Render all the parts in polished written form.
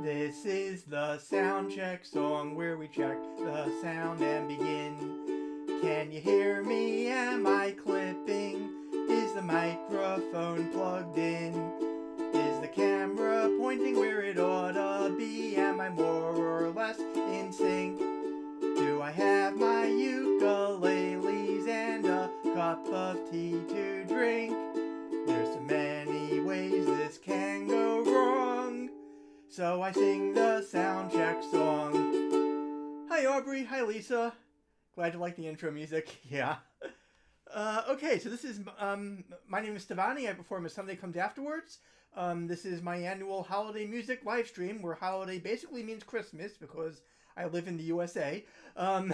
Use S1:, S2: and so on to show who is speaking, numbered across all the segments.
S1: This is the sound check song where we check the sound and begin. Can you hear me? Am I clipping? Is the microphone plugged in? Is the camera pointing where it ought to be? Am I more or less in sync? Do I have my ukuleles and a cup of tea to drink? There's so many ways this can go wrong, so I sing the sound check song. Hi Aubrey, hi Lisa. Glad you like the intro music. Yeah. Okay, so this is, my name is Stevani. I perform as Sunday Comes Afterwards. This is my annual holiday music live stream, where holiday basically means Christmas, because I live in the USA. I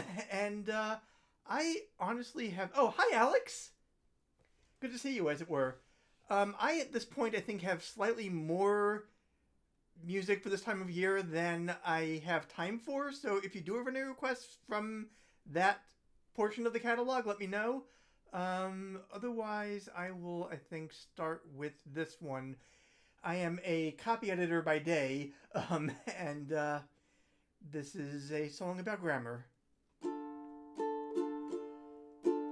S1: honestly have... Oh, hi Alex! Good to see you, as it were. I, at this point, I think have slightly more music for this time of year than I have time for, so if you do have any requests from that portion of the catalog, let me know. Otherwise, I will, I think, start with this one. I am a copy editor by day, this is a song about grammar.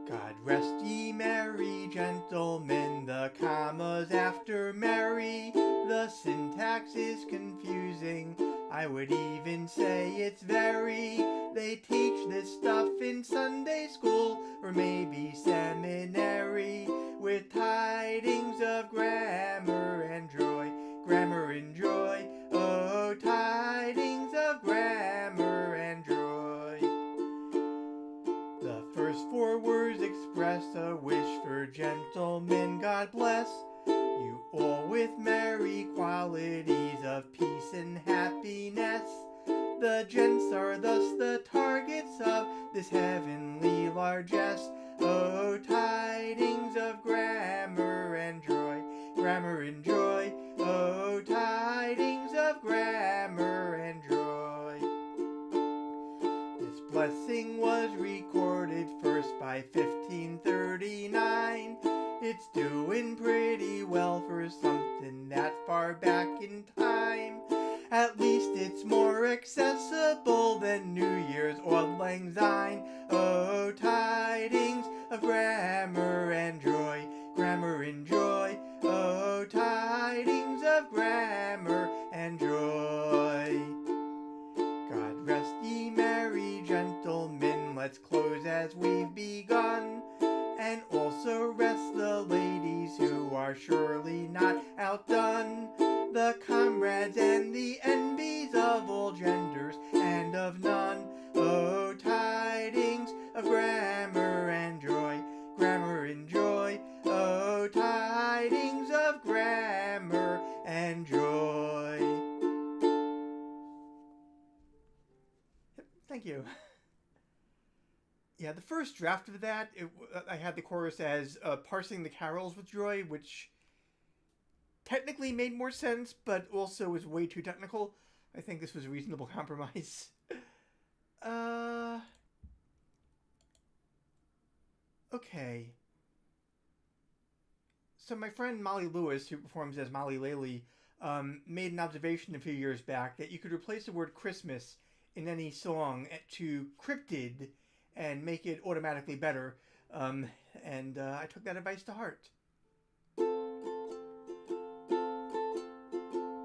S1: God rest ye merry gentlemen, the commas after merry. The syntax is confusing, I would even say it's very. They teach this stuff in Sunday school, or maybe seminary, with tidings of grammar and joy. Grammar and joy, oh, tidings of grammar and joy. The first 4 words express a wish for gentlemen, God bless you all with merry qualities of peace and happiness. The gents are thus the targets of this heavenly largesse. Oh, tidings of grammar and joy, grammar and joy, oh, tidings of grammar and joy. This blessing was recorded first by 1539. It's doing pretty well for something that far back in time. At least it's more accessible than New Year's Auld Lang Syne. Oh, tidings of grammar and joy, grammar and joy, oh, tidings of grammar and joy. God rest ye merry gentlemen, let's close as we've begun, and also rest the ladies who are surely not outdone, the comrades and the envies of all genders and of none. Oh, tidings of grammar and joy, grammar and joy, oh, tidings of grammar and joy. Thank you. Yeah, the first draft of that, I had the chorus as parsing the carols with joy, which technically made more sense, but also was way too technical. I think this was a reasonable compromise. Okay. So my friend Molly Lewis, who performs as Molly Laley, made an observation a few years back that you could replace the word Christmas in any song to Cryptid and make it automatically better. I took that advice to heart.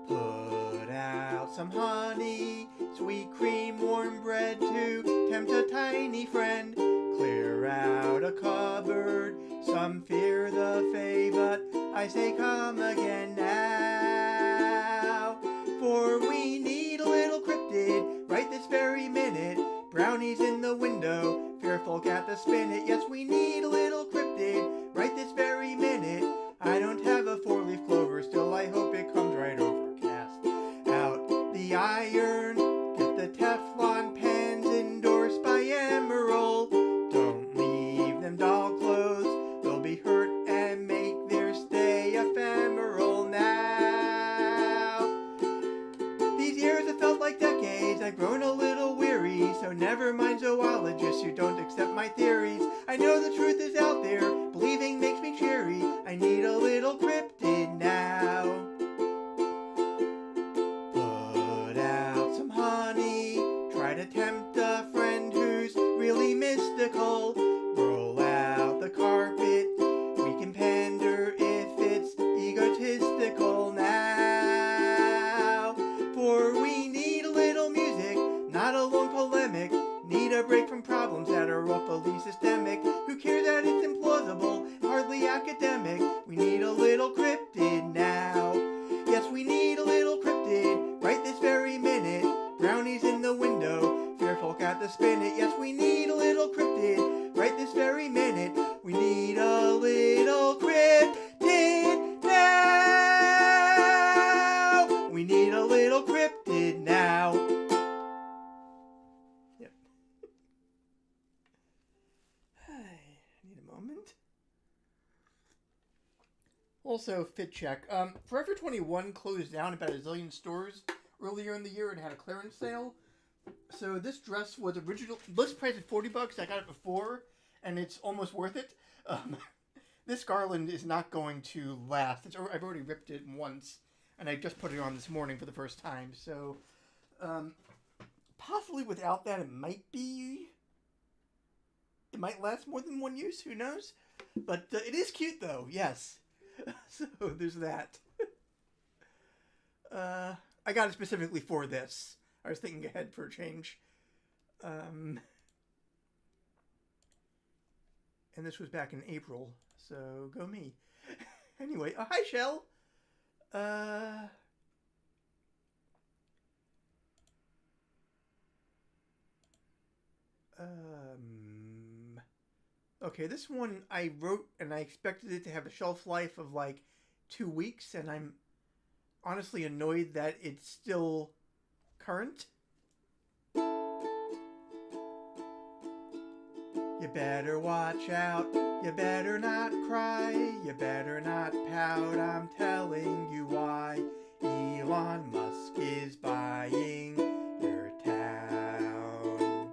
S1: Put out some honey, sweet cream, warm bread to tempt a tiny friend. Clear out a cupboard, some fear the fae, but I say come again now. For we need a little cryptid right this very minute. Brownies in the window, fearful cat the spinet. Yes, we need a little cryptid right this very minute. I don't have a 4-leaf clover, still I hope it comes right overcast. Out the iron, get the Teflon pans endorsed by Emerald. Don't leave them doll clothes, they'll be hurt and make their stay ephemeral now. These years have felt like decades, I've grown a little weary, so never mind zoologists who don't accept my theories. I know the truth is out there, believing makes me cheery. I need a little cryptid now. Put little cryptid now. Yep. I need a moment. Also, fit check. Forever 21 closed down about a zillion stores earlier in the year and had a clearance sale. So this dress was original list price at $40. I got it before, and it's almost worth it. This garland is not going to last. I've already ripped it once, and I just put it on this morning for the first time. So, possibly without that, it might last more than one use. Who knows? But it is cute, though. Yes. So there's that. I got it specifically for this. I was thinking ahead for a change. And this was back in April, so go me. Anyway, hi Shell. Okay, this one I wrote and I expected it to have a shelf life of like 2 weeks, and I'm honestly annoyed that it's still current. You better watch out, you better not cry, you better not pout, I'm telling you why. Elon Musk is buying your town.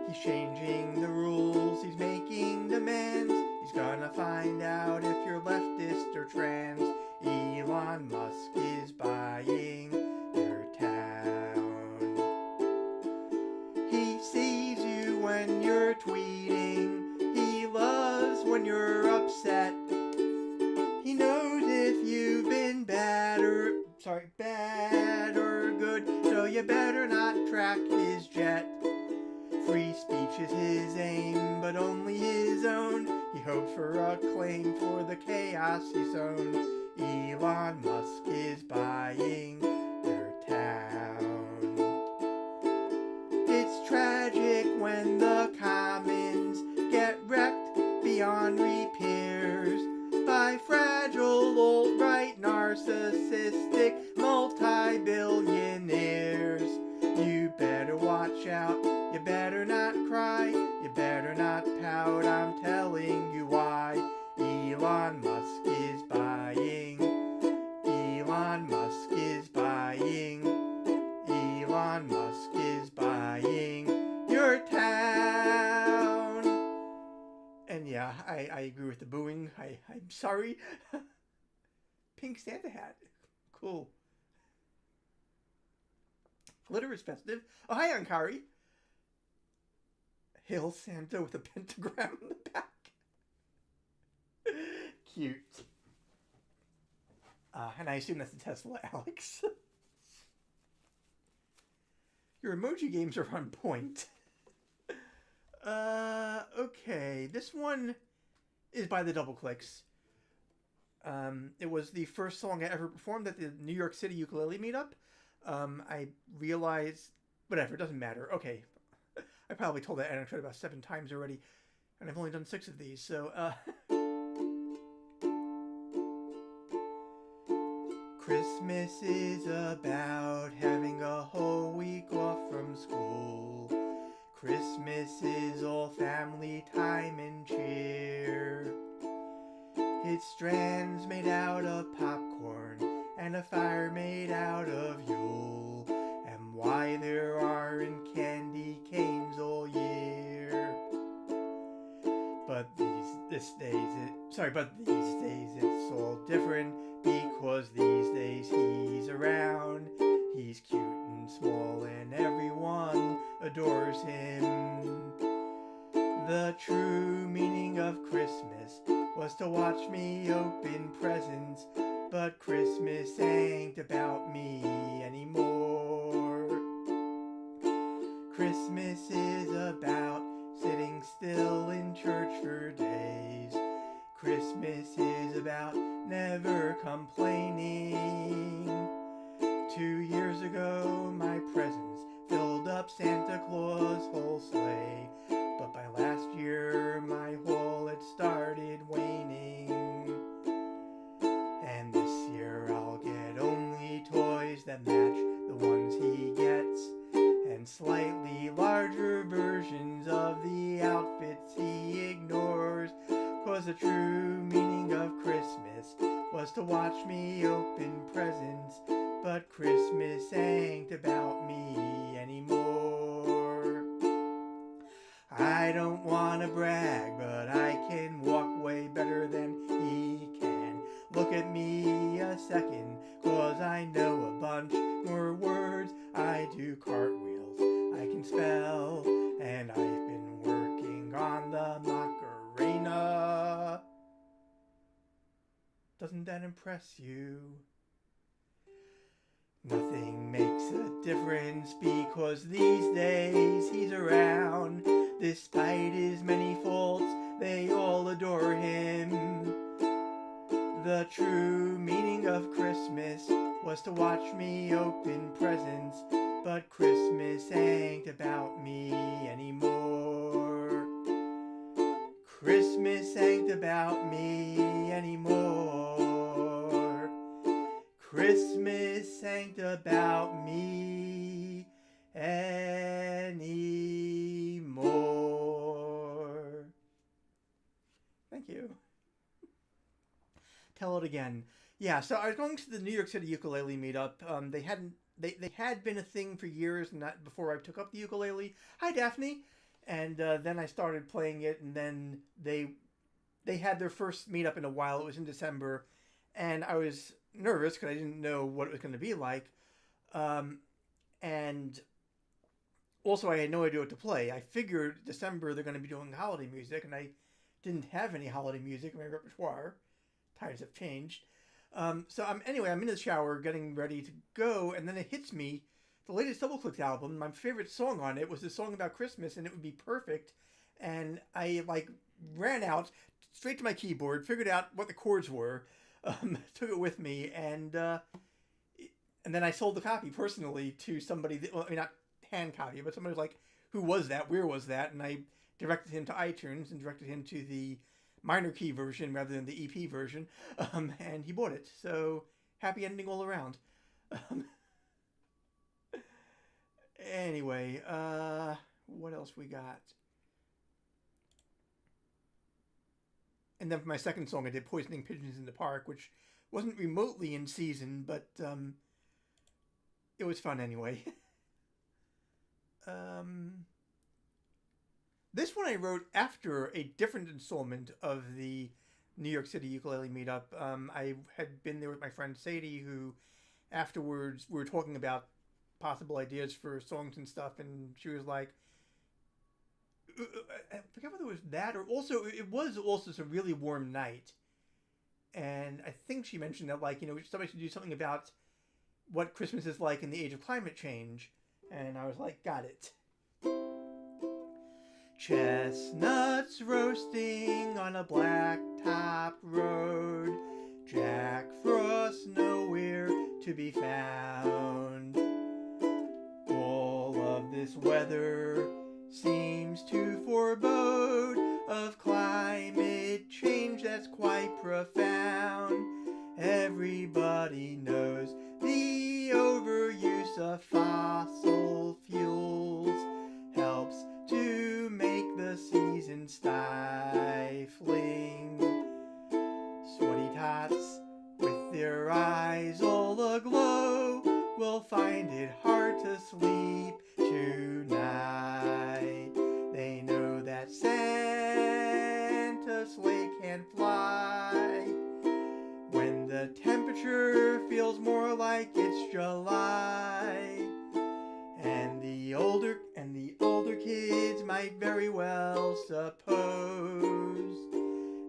S1: He's changing the rules, he's making demands, he's gonna find out if you're leftist or trans. Elon Musk is buying your town. He sees you when you're tweeting, he loves when you're upset. He knows if you've been bad or good, so you better not track his jet. Free speech is his aim, but only his own. He hopes for acclaim for the chaos he's sown. Elon Musk is buying your town. It's tragic when the commons get wrecked beyond repairs by fragile, alt-right, narcissistic multi-billionaires. You better watch out, you better not cry, you better not pout, I'm telling you why. Elon Musk is buying, Elon Musk is buying, Elon Musk is buying your town. And yeah, I agree with the booing. I'm sorry. Pink Santa hat. Cool. Glitter is festive. Oh, hi, Ankari. Hail Santa with a pentagram in the back. Cute. And I assume that's the Tesla, Alex. Your emoji games are on point. Okay. This one is by the Double Clicks. It was the first song I ever performed at the New York City ukulele meetup. I realized... Whatever, it doesn't matter. Okay. I probably told that anecdote about 7 times already. And I've only done 6 of these, so... Christmas is about having a whole week off from school. Christmas is all family time and cheer. It's strands made out of popcorn and a fire made out of Yule, and why there aren't candy canes all year. But these days it's all different, because these days he's around. He's cute and small and everyone adores him. The true meaning of Christmas was to watch me open presents, but Christmas ain't about me anymore. Christmas is about sitting still in church for days. Christmas is about never complaining. 2 years ago, my presents filled up Santa Claus' whole sleigh, but by last year, my wallet started waning. And this year, I'll get only toys that match the ones he gets, and slightly larger versions of the outfits he ignores. 'Cause the true meaning of Christmas was to watch me open presents, but Christmas ain't about me anymore. I don't wanna brag, but I can walk way better than he can. Look at me a second, 'cause I know a bunch more words. I do cartwheels, I can spell, and I've been working on the Macarena. Doesn't that impress you? Nothing makes a difference, because these days he's around. Despite his many faults, they all adore him. The true meaning of Christmas was to watch me open presents, but Christmas ain't about me anymore. Christmas ain't about me anymore. Christmas ain't about me anymore. Thank you. Tell it again. Yeah, so I was going to the New York City ukulele meetup. They had been a thing for years, not before I took up the ukulele. Hi, Daphne. And then I started playing it, and then they had their first meetup in a while. It was in December, and I was nervous because I didn't know what it was going to be like. And also, I had no idea what to play. I figured December they're going to be doing holiday music, and I didn't have any holiday music in my repertoire. Times have changed. So I'm in the shower getting ready to go, and then it hits me. The latest Double Clicked album, my favorite song on it was the song about Christmas, and it would be perfect. And I ran out straight to my keyboard, figured out what the chords were, took it with me, and then I sold the copy personally to somebody that, well, I mean, not hand copy, but somebody was like, "Who was that? Where was that?" And I directed him to iTunes and directed him to the minor key version rather than the EP version, and he bought it. So happy ending all around. Anyway, what else we got? And then for my second song, I did Poisoning Pigeons in the Park, which wasn't remotely in season, but it was fun anyway. This one I wrote after a different installment of the New York City ukulele meetup. I had been there with my friend Sadie, who afterwards we were talking about possible ideas for songs and stuff, and she was like, I forget whether it was that or also it was also a really warm night, and I think she mentioned that somebody should do something about what Christmas is like in the age of climate change, and I was like, got it. Chestnuts roasting on a blacktop road, Jack Frost nowhere to be found. All of this weather seems to forebode of climate change that's quite profound. Everybody knows the overuse of fossil fuels helps to make the season stifling. Sweaty tots with their eyes all aglow will find it hard to sleep tonight. They know that Santa's sleigh can fly when the temperature feels more like it's July. And the older kids might very well suppose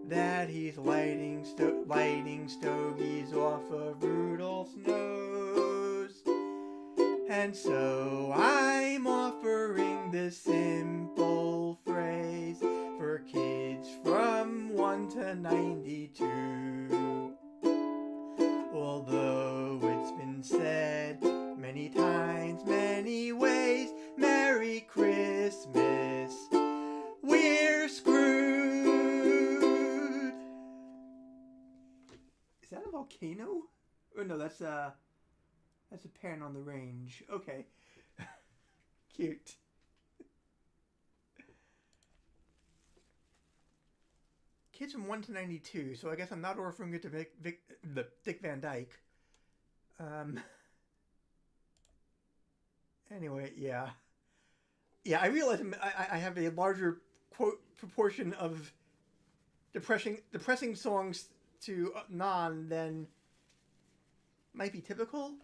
S1: that he's lighting stogies off of Rudolph's nose. And so I'm offering this simple phrase for kids from 1 to 92. Although it's been said many times, many ways, Merry Christmas, we're screwed. Is that a volcano? Or no, that's That's a pan on the range. Okay. Cute. Kids from 1 to 92, so I guess I'm not offering it to Dick Van Dyke. Anyway, yeah. Yeah, I realize I have a larger proportion of depressing songs to non than might be typical.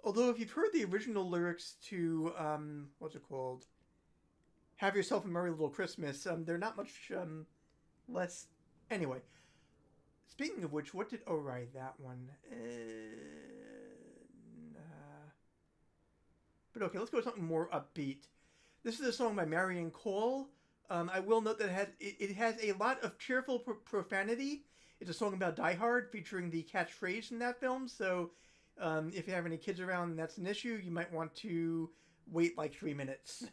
S1: Although if you've heard the original lyrics to what's it called, "Have Yourself a Merry Little Christmas," they're not much less. Anyway, speaking of which, what did right, that one? But okay, let's go with something more upbeat. This is a song by Marion Cole. I will note that it has a lot of cheerful profanity. It's a song about Die Hard, featuring the catchphrase from that film. So, if you have any kids around and that's an issue, you might want to wait like 3 minutes.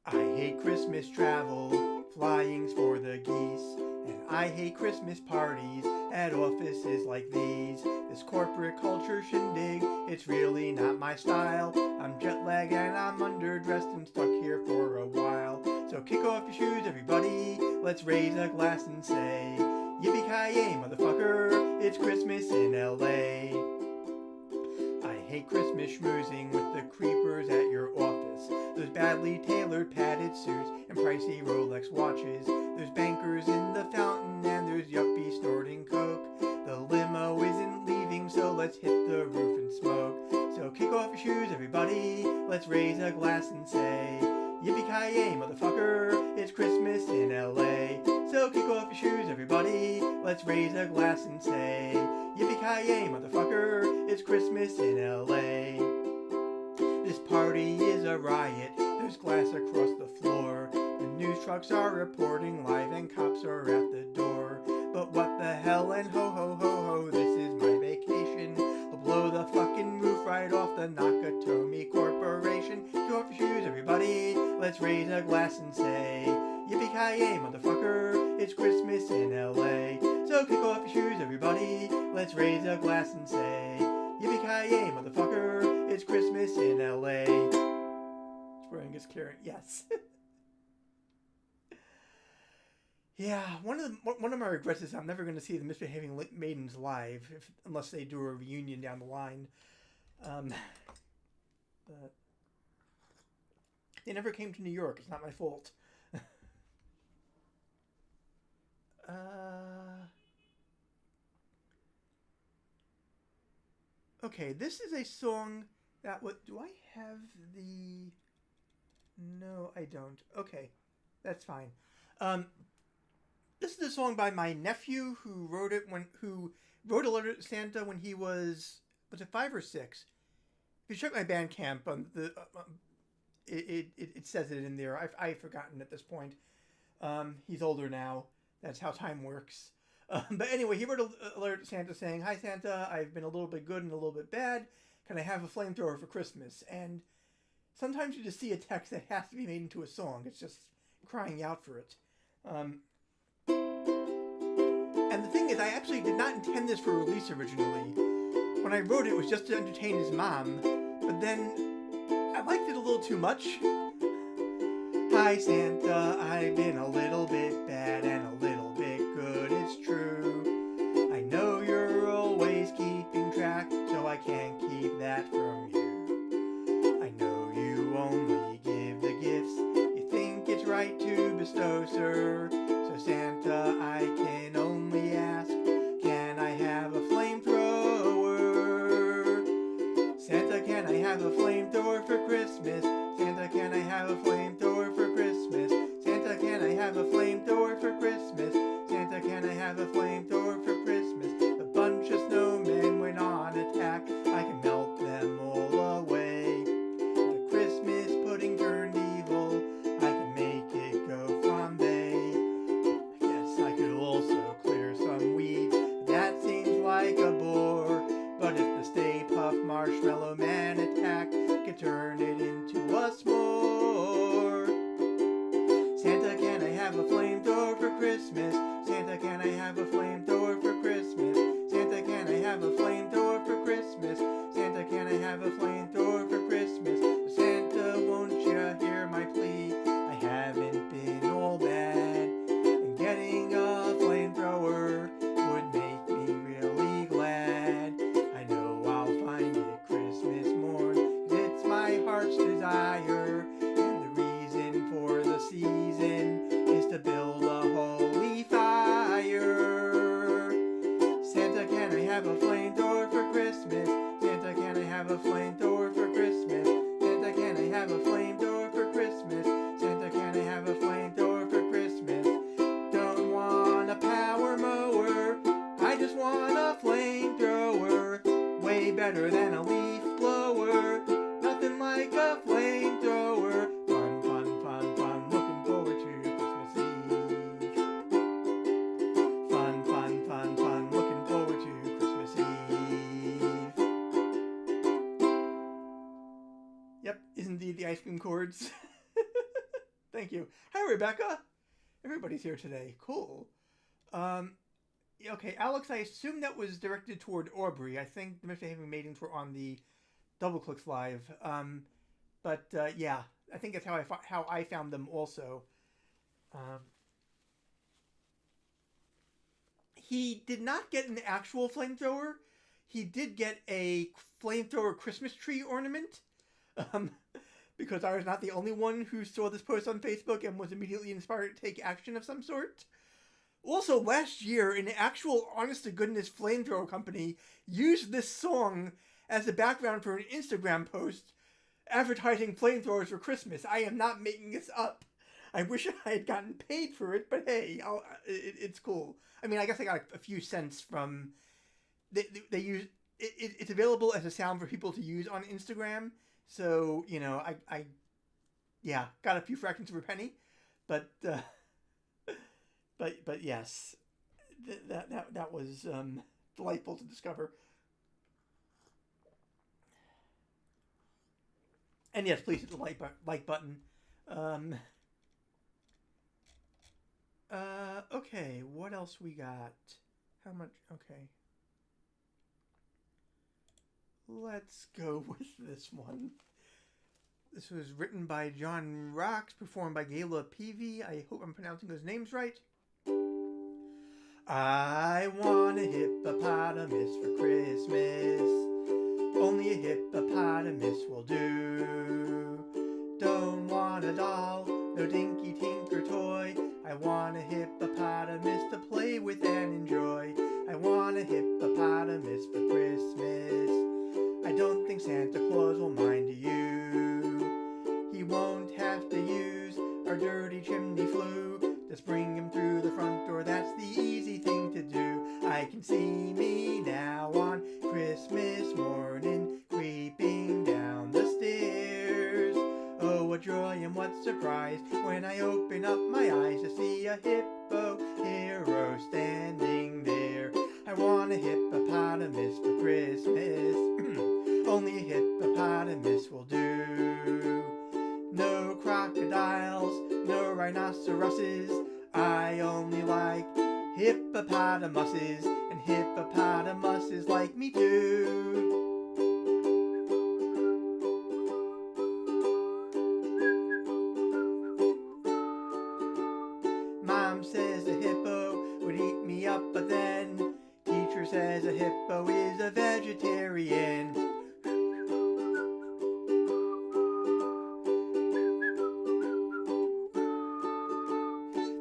S1: I hate Christmas travel, flying's for the geese, and I hate Christmas parties at offices like these. This corporate culture shindig, it's really not my style. I'm jet lagged and I'm underdressed and stuck here for a while. So kick off your shoes, everybody, let's raise a glass and say, yippee-ki-yay, motherfucker, it's Christmas in LA. I hate Christmas schmoozing with the creepers at your office. Those badly tailored padded suits and pricey Rolex watches. There's bankers in the fountain and there's yuppies snorting coke. The limo isn't leaving, so let's hit the roof and smoke. So kick off your shoes, everybody, let's raise a glass and say, yippee-ki-yay, motherfucker, it's Christmas in LA. So kick off your shoes, everybody, let's raise a glass and say, yippee-ki-yay, motherfucker, it's Christmas in LA. This party is a riot, there's glass across the floor. The news trucks are reporting live and cops are at the door. But what the hell and ho ho ho ho, this is my vacation. I'll blow the fucking roof right off the Nakatomi Corporation. Kick off your shoes, everybody, let's raise a glass and say, yippee-ki-yay, motherfucker, it's Christmas in LA. So kick off your shoes, everybody, let's raise a glass and say, yippee-ki-yay, motherfucker, it's Christmas in LA. Spring is clearing, yes. Yeah, one of my regrets is I'm never going to see the Misbehaving Maidens live, unless they do a reunion down the line. But they never came to New York. It's not my fault. Okay, this is a song that do I have the... No, I don't. Okay, that's fine. This is a song by my nephew who wrote a letter to Santa when he was it 5 or 6? If you check my Bandcamp, it says it in there. I've forgotten at this point. He's older now. That's how time works. But anyway, he wrote a letter to Santa saying, "Hi Santa, I've been a little bit good and a little bit bad. Can I have a flamethrower for Christmas?" And sometimes you just see a text that has to be made into a song. It's just crying out for it. And the thing is, I actually did not intend this for release originally. When I wrote it, it was just to entertain his mom. But then I liked it a little too much. Hi Santa, I've been a little bit bad and a little bit good, it's true. I know you're always keeping track, so I can't keep that from you. I know you only give the gifts you think it's right to bestow, sir. So Santa, I can only ask, can I have a flamethrower? Santa, can I have a flamethrower for Christmas? Santa, can I have a flamethrower for Christmas? Santa, can I have a flamethrower for Christmas? Santa, can I have a flamethrower for Christmas? A bunch of snowmen went on attack, I can melt them all away. The Christmas pudding turned evil, I can make it go flambe. I guess I could also clear some weeds, that seems like a bore. But if the Stay Puft Marshmallow Man attack, could turn it into a s'more. Santa, can I have a flamethrower for Christmas? Santa, can I have a flamethrower for Christmas? Santa, can I have a flamethrower flamethrower for Christmas? Santa, can I have a flamethrower for Christmas? Santa, can I have a flamethrower for Christmas? Santa, can I have a flamethrower for Christmas? Don't want a power mower, I just want a flamethrower. Way better than a leaf blower, nothing like a flamethrower. Fun, fun, fun, fun, looking forward to Christmas Eve. Fun, fun, fun, fun, looking forward to Christmas Eve. Yep, is indeed the ice cream chords. Thank you. Hi, Rebecca. Everybody's here today. Cool. Okay, Alex, I assume that was directed toward Aubrey. I think the Misbehaving Maidens were on the Double Clicks Live. Yeah, I think that's how I found them also. He did not get an actual flamethrower. He did get a flamethrower Christmas tree ornament. Because I was not the only one who saw this post on Facebook and was immediately inspired to take action of some sort. Also, last year, an actual honest-to-goodness flamethrower company used this song as a background for an Instagram post advertising flamethrowers for Christmas. I am not making this up. I wish I had gotten paid for it, but hey, it's cool. I mean, I guess I got a few cents from... They use... It's available as a sound for people to use on Instagram, so, you know, I got a few fractions of a penny, but yes, that was delightful to discover. And yes, please hit the like button. Okay, what else we got? How much? Okay. Let's go with this one. This was written by John Rocks, performed by Gayla Peavy. I hope I'm pronouncing those names right. I want a hippopotamus for Christmas. Only a hippopotamus will do. Don't want a doll, no dinky tinker toy. I want a hippopotamus to play with and enjoy. I want a hippopotamus for Christmas. I don't think Santa Claus will mind you. He won't have to use our dirty chimney flue. Just bring him through the front door, that's the easy thing to do. I can see me now on Christmas morning, creeping down the stairs. Oh, what joy and what surprise when I open up my eyes to see a hippo hero standing there. I want a hippopotamus for Christmas. Only a hippopotamus will do. No crocodiles, no rhinoceroses. I only like hippopotamuses, and hippopotamuses like me too. Mom says a hippo would eat me up, but then teacher says a hippo is a vegetarian.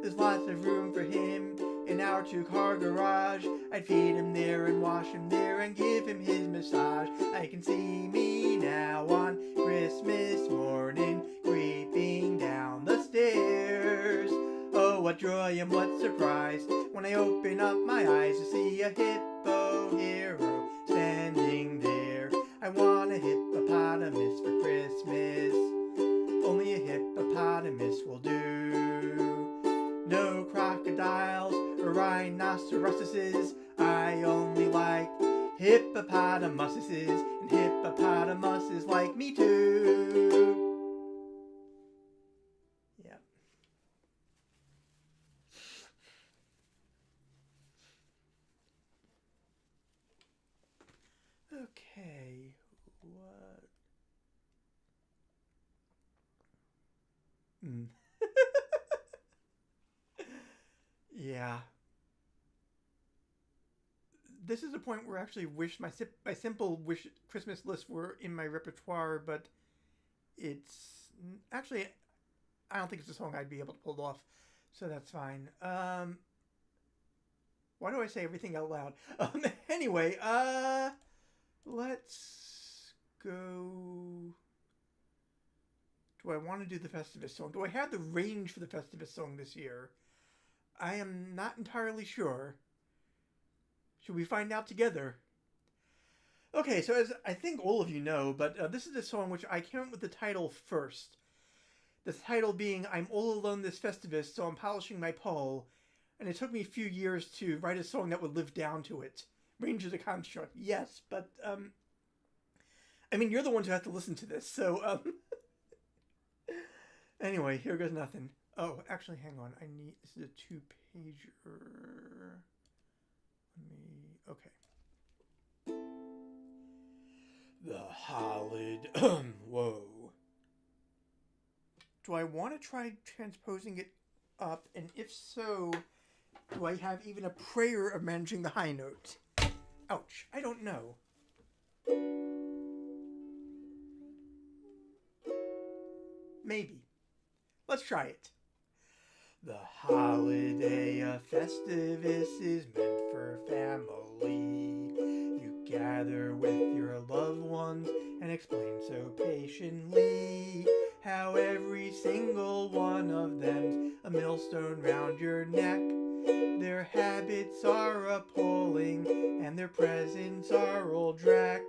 S1: There's lots of room for him in our two-car garage. I'd feed him there and wash him there and give him his massage. I can see me now on Christmas morning, creeping down the stairs. Oh, what joy and what surprise when I open up my eyes to see a hippo hero standing there. I want a hippopotamus for Christmas. Only a hippopotamus will do. No crocodiles or rhinoceroses. I only like hippopotamuses, and hippopotamuses like me too. Yep. Okay. What? Yeah. This is a point where I actually wish my simple wish Christmas list were in my repertoire, but it's actually, I don't think it's a song I'd be able to pull off, so that's fine. Why do I say everything out loud? Anyway, let's go... Do I want to do the Festivus song? Do I have the range for the Festivus song this year? I am not entirely sure. Should we find out together? Okay, so as I think all of you know, but this is a song which I came up with the title first. The title being, I'm all alone this Festivus, so I'm polishing my pole. And it took me a few years to write a song that would live down to it. Range is a construct, yes, but, I mean, you're the ones who have to listen to this, so, Anyway, here goes nothing. Oh, actually, hang on. This is a 2-pager. Okay. The holiday, whoa. Do I want to try transposing it up? And if so, do I have even a prayer of managing the high note? Ouch, I don't know. Maybe. Let's try it. The holiday of Festivus is meant for family. You gather with your loved ones and explain so patiently how every single one of them's a millstone round your neck. Their habits are appalling and their presents are all dreck.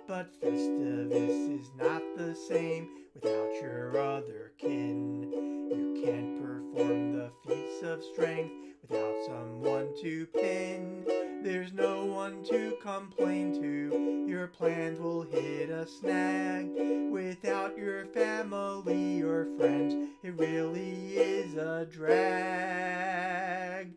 S1: But Festivus is not the same without your other kin. You can't perform the feats of strength without someone to pin. There's no one to complain to, your plans will hit a snag. Without your family or friends, it really is a drag.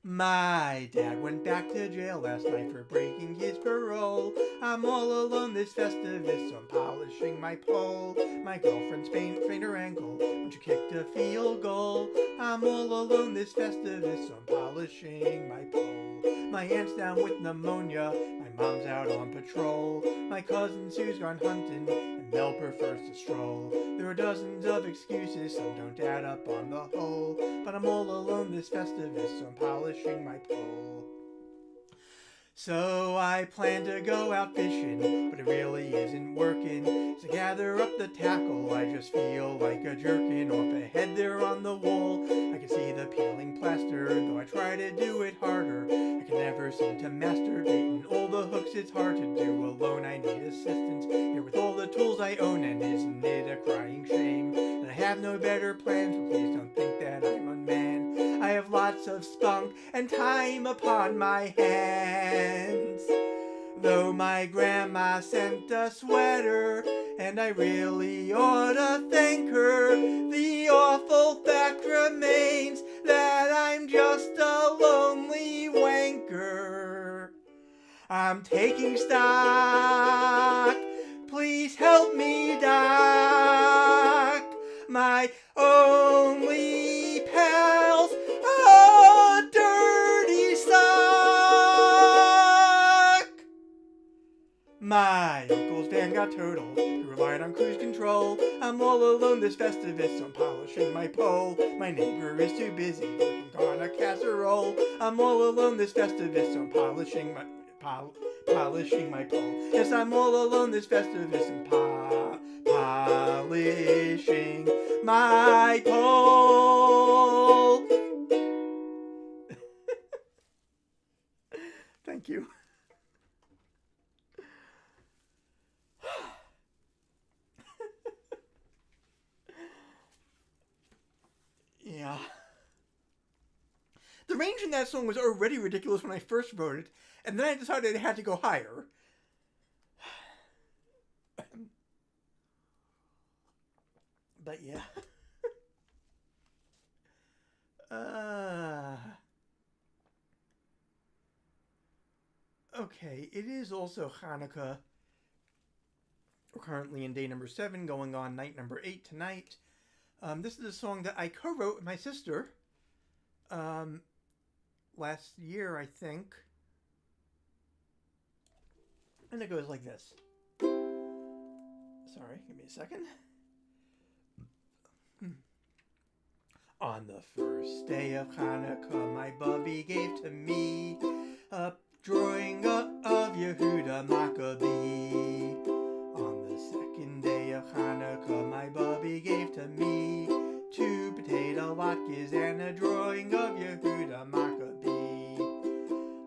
S1: My dad went back to jail last night for breaking his parole. I'm all alone this Festivus, so I'm polishing my pole. My girlfriend sprained her ankle when she kicked a field goal. I'm all alone this Festivus, so I'm polishing my pole. My aunt's down with pneumonia, my mom's out on patrol. My cousin Sue's gone hunting, and Mel prefers to stroll. There are dozens of excuses, some don't add up on the whole. But I'm all alone this Festivus, so I'm polishing my pole. So I plan to go out fishing, but it really isn't working. So gather up the tackle, I just feel like a jerkin. Off ahead there on the wall, I can see the peeling plaster. Though I try to do it harder, I can never seem to master baiting all the hooks. It's hard to do alone, I need assistance here with all the tools I own. And isn't it a crying shame that I have no better plans? But please don't think that I'm unmanned. I have lots of spunk and time upon my hands. Though my grandma sent a sweater, and I really ought to thank her, the awful fact remains that I'm just a lonely wanker. I'm taking stock, please help me, Doc. My only pal's a dirty sock. My uncle's van got totaled, he relied on cruise control. I'm all alone this Festivus, so I'm polishing my pole. My neighbor is too busy working on a casserole. I'm all alone this Festivus, so I'm polishing my pole. Yes, I'm all alone this Festivus and polishing my pole. Thank you. Yeah. The range in that song was already ridiculous when I first wrote it, and then I decided it had to go higher. But yeah. Okay, it is also Chanukah. We're currently in day number 7, going on night number 8 tonight. This is a song that I co-wrote with my sister last year, I think. And it goes like this. Sorry, give me a second. On the first day of Chanukah, my bubby gave to me a drawing of Yehuda Maccabee. On the second day of Chanukah, my bubby gave to me 2 potato latkes and a drawing of Yehuda Maccabee.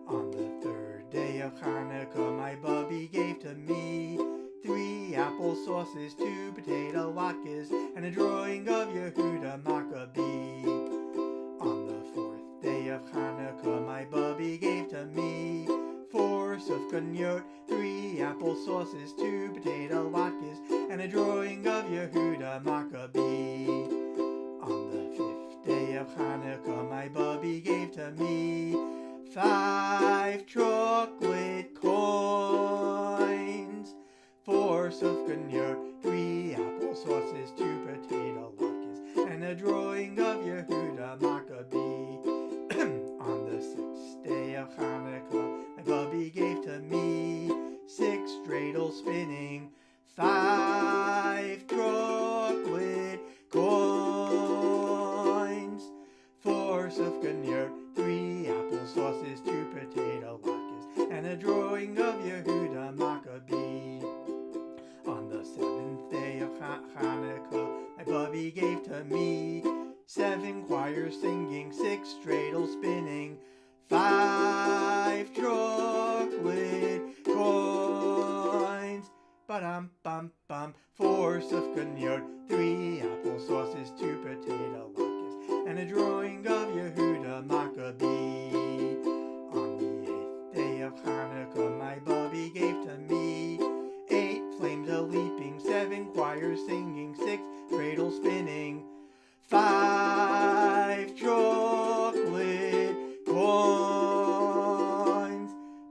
S1: On the third day of Chanukah, my bubby gave to me 3 apple sauces, 2 potato latkes, and a drawing of Yehuda Maccabee. On the fourth day of Chanukah, my bubby gave to me 4 sufganiyot, 3 apple sauces, 2 potato latkes, and a drawing of Yehuda Maccabee. On the fifth day of Chanukah, my bubby gave to me 5 chocolate coins, 4 sufganiyot, 3 apple sauces, 2 potato latkes, and a drawing of Yehuda Maccabee. On the sixth day of Chanukah, my bubby gave to me 6 dreidels spinning, 5 chocolate coins, 4 sufganiyot, 3 apple sauces, 2 potato latkes, and a drawing of Yehuda Maccabee. On the seventh day of Chanukah, my bubby gave to me 7 choirs singing, 6 dreidels spinning, 5 chocolate coins, ba-dum-bum-bum, 4 sufganiyot, 3 apple sauces, 2 potato latkes, and a drawing of Yehuda Maccabee. On the 8th day of Chanukah, my bubby gave to me 8 flames a-leaping, 7 choirs singing, 6 dreidels spinning, 5 chocolate coins,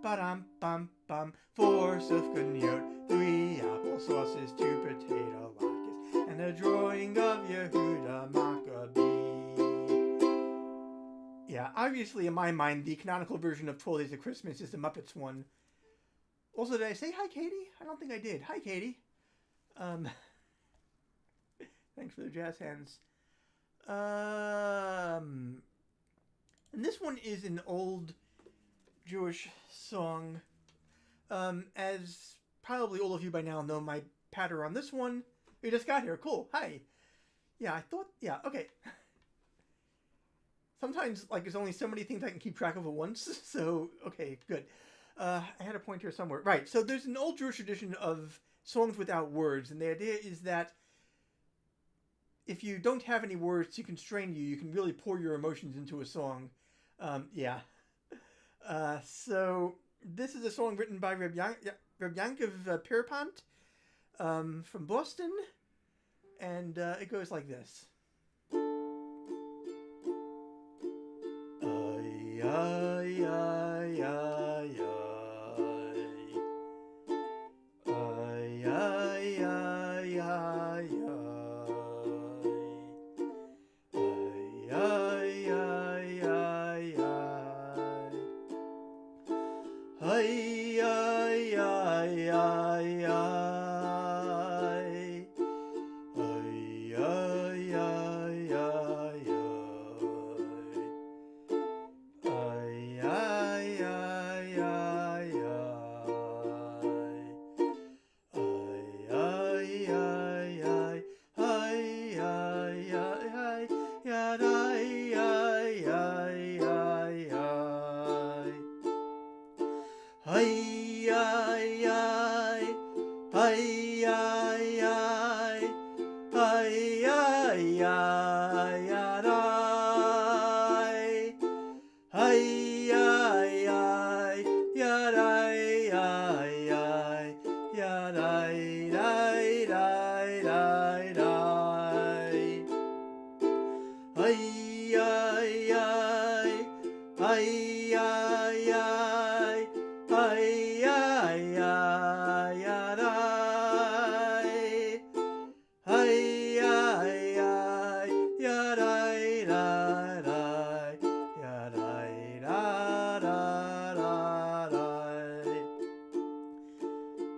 S1: ba-dum-bum-bum, 4 sufganiyot, 3 apple sauces, 2 potato latkes, and a drawing of Yehuda Maccabee. Yeah, obviously in my mind, the canonical version of 12 Days of Christmas is the Muppets one. Also, did I say hi, Katie? I don't think I did. Hi, Katie. Thanks for the jazz hands. And this one is an old Jewish song. As probably all of you by now know, my patter on this one. You just got here. Cool. Hi. Yeah, I thought... Yeah, okay. Sometimes, like, there's only so many things I can keep track of at once. So, okay, good. I had a point here somewhere. Right, so there's an old Jewish tradition of songs without words. And the idea is that if you don't have any words to constrain you, you can really pour your emotions into a song. Yeah. So this is a song written by Reb Yank of Pierpont from Boston. And it goes like this. Ay, ay, ay, ay, ay. Ay, ay, ay, ay, ay, ay, ay, ay,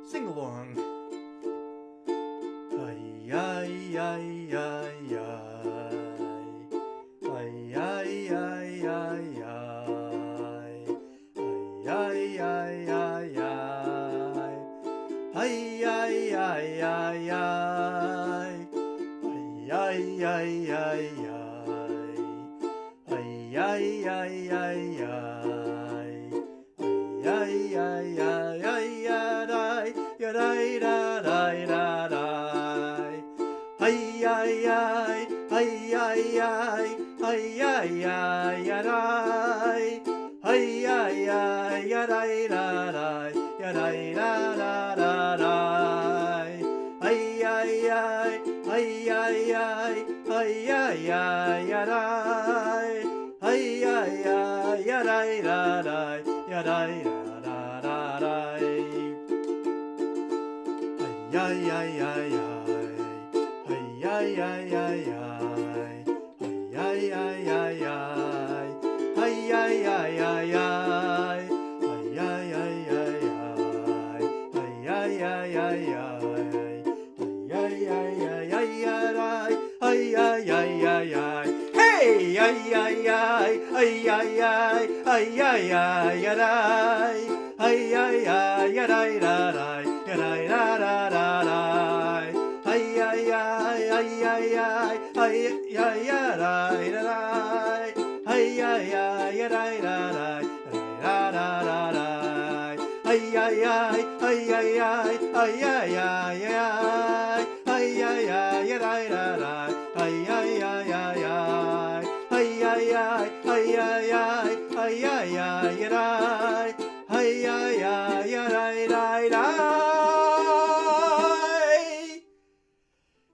S1: Sing along. Ay, ay, ay, ay, ay, ay, ay, ay, ay, ay, ay, ay, ay, ay. Ay, ay, ay, ay, ay. Ay, ay, ay, ay, ay. Ay, ay, ay, ay, ay, yadai, yadai, da, da, da. Ay, ay, ay, ay, ay, ay, ay, ay, ay, yadai. Ay, ay, ay, yadai, da, da, yadai, da, da, da, da. Ay, ay, ay, ay, ay, ay, ay, ay, ay, yadai. Ay, ay, ay, yadai, da, da, yadai, da, da, da, da. Ay, ay, ay, ay. Ay, ay, ay, ay, ay. Ay, ay, ay, ay. Ay, ay, ay, ay, ay. Ay, ay, ay, ay, ay. Ay, ay, ay, ay, ay. Ay, ay, ay, ay, ay. Ay, ay, ay, ay, ay. Hey! Ay, ay, ay. Ay, ay, ay. Ay, ay, ay, ay. Ay, ay, ay, ay, ay. Yadai, da, da, da, da. Ay, ay, ay, ay, ay, ay. Ay, ay, ay, da, da, da. Ay, ay, ay, da, da, da. Da, da, da, da. Ay, ay, ay, ay, ay, ay. Ay, ay, ay, ay. Ay, ay, ay, da, da, da. Ay, ay, ay, ay, ay. Ay, ay, ay, ay, ay, ay. Ay, ay, ay, da. Ay, ay, ay, da, da, da.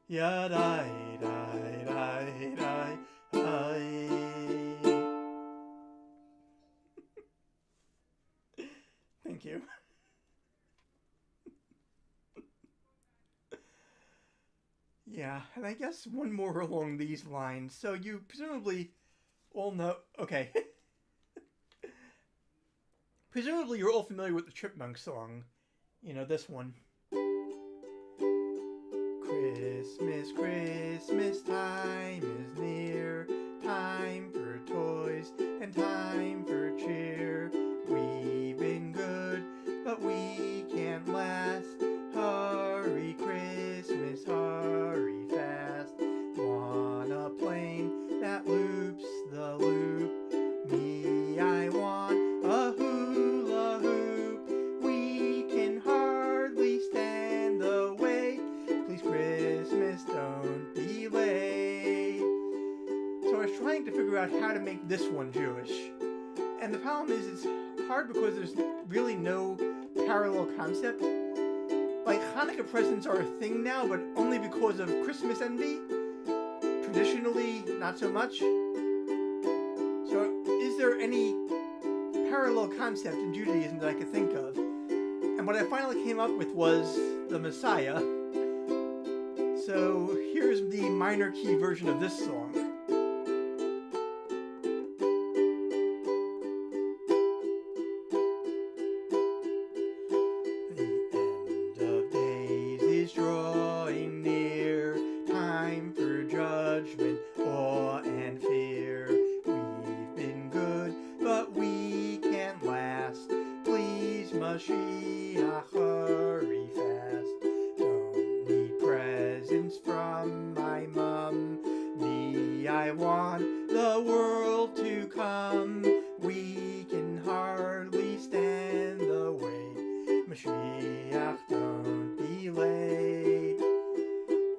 S1: Ya, die, die, die, die, die. Thank you. Yeah, and I guess one more along these lines. So you presumably all know... Okay. Presumably you're all familiar with the Chipmunks song. You know, this one. Christmas, Christmas time is near. Time for toys and time for cheer. We've been good, but we can't last. Hurry, Christmas, hurry fast. Want a plane that loops the loop. Me, I want a hula hoop. We can hardly stand the wait. Please, Christmas, don't be late. So I was trying to figure out how to make this one Jewish. And the problem is it's hard because there's really no parallel concept. Like, Hanukkah presents are a thing now, but only because of Christmas envy. Traditionally, not so much. So, is there any parallel concept in Judaism that I could think of? And what I finally came up with was the Messiah. So, here's the minor key version of this song. Mashiach, hurry fast. Don't need presents from my mum. Me, I want the world to come. We can hardly stand the wait. Mashiach, don't be late.